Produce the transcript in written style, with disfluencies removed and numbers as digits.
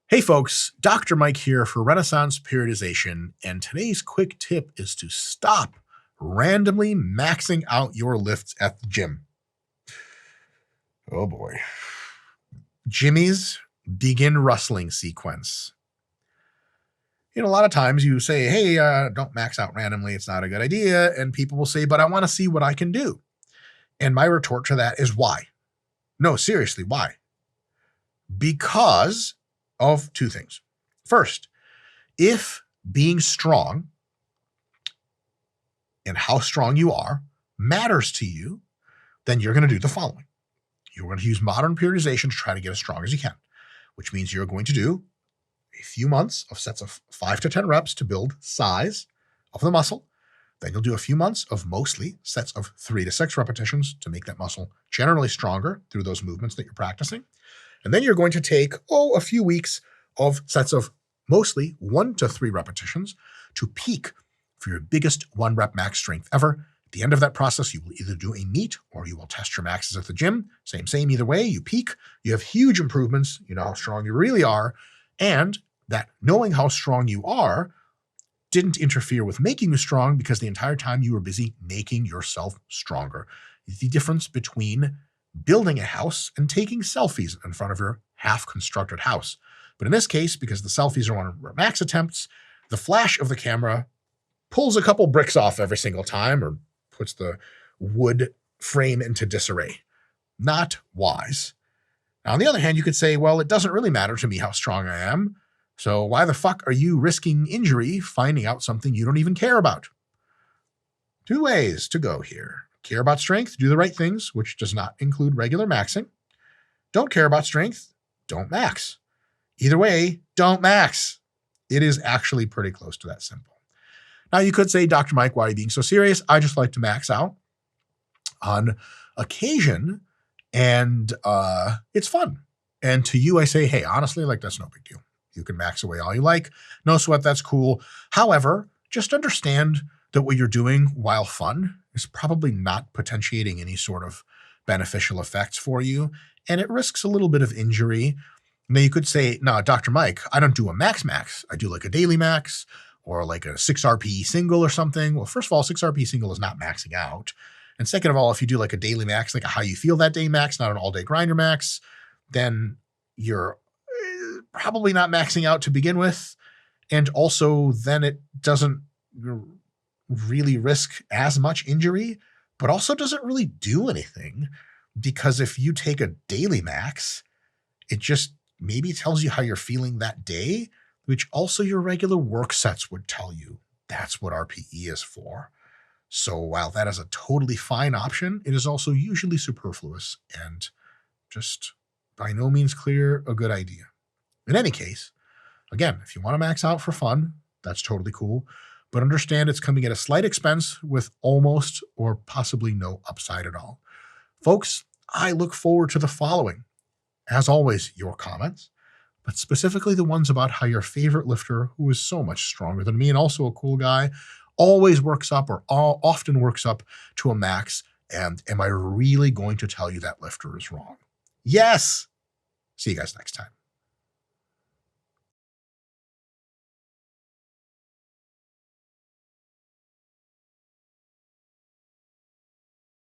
Hey folks, Dr. Mike here for Renaissance Periodization, and today's quick tip is to stop randomly maxing out your lifts at the gym. Oh boy. Jimmy's begin rustling sequence. A lot of times you say, hey, don't max out randomly. It's not a good idea. And people will say, but I want to see what I can do. And my retort to that is why? No, seriously, why? Because of two things. First, if being strong and how strong you are matters to you, then you're going to do the following. You're going to use modern periodization to try to get as strong as you can, which means you're going to do a few months of sets of 5 to 10 reps to build size of the muscle. Then you'll do a few months of mostly sets of 3 to 6 repetitions to make that muscle generally stronger through those movements that you're practicing. And then you're going to take, a few weeks of sets of mostly 1 to 3 repetitions to peak for your biggest 1 rep max strength ever. At the end of that process, you will either do a meet or you will test your maxes at the gym. Same, either way, you peak, you have huge improvements, you know how strong you really are, and that knowing how strong you are didn't interfere with making you strong because the entire time you were busy making yourself stronger. The difference between building a house and taking selfies in front of your half-constructed house. But in this case, because the selfies are on max attempts, the flash of the camera pulls a couple bricks off every single time or puts the wood frame into disarray. Not wise. Now, on the other hand, you could say, well, it doesn't really matter to me how strong I am, so why the fuck are you risking injury finding out something you don't even care about? Two ways to go here. Care about strength, do the right things, which does not include regular maxing. Don't care about strength, don't max. Either way, don't max. It is actually pretty close to that simple. Now you could say, Dr. Mike, why are you being so serious? I just like to max out on occasion, and it's fun. And to you, I say, hey, honestly, that's no big deal. You can max away all you like. No sweat, that's cool. However, just understand that what you're doing, while fun, is probably not potentiating any sort of beneficial effects for you, and it risks a little bit of injury. Now, you could say, no, Dr. Mike, I don't do a max. I do a daily max or a 6 RPE single or something. Well, first of all, 6 RPE single is not maxing out. And second of all, if you do a daily max, a how you feel that day max, not an all-day grinder max, then you're probably not maxing out to begin with. And also, then it doesn't really risk as much injury, but also doesn't really do anything, because if you take a daily max, it just maybe tells you how you're feeling that day, which also your regular work sets would tell you. That's what RPE is for. So while that is a totally fine option, it is also usually superfluous and just by no means clear a good idea. In any case, again, if you want to max out for fun, that's totally cool. But understand it's coming at a slight expense with almost or possibly no upside at all. Folks, I look forward to the following. As always, your comments, but specifically the ones about how your favorite lifter, who is so much stronger than me and also a cool guy, always works up or often works up to a max. And am I really going to tell you that lifter is wrong? Yes. See you guys next time.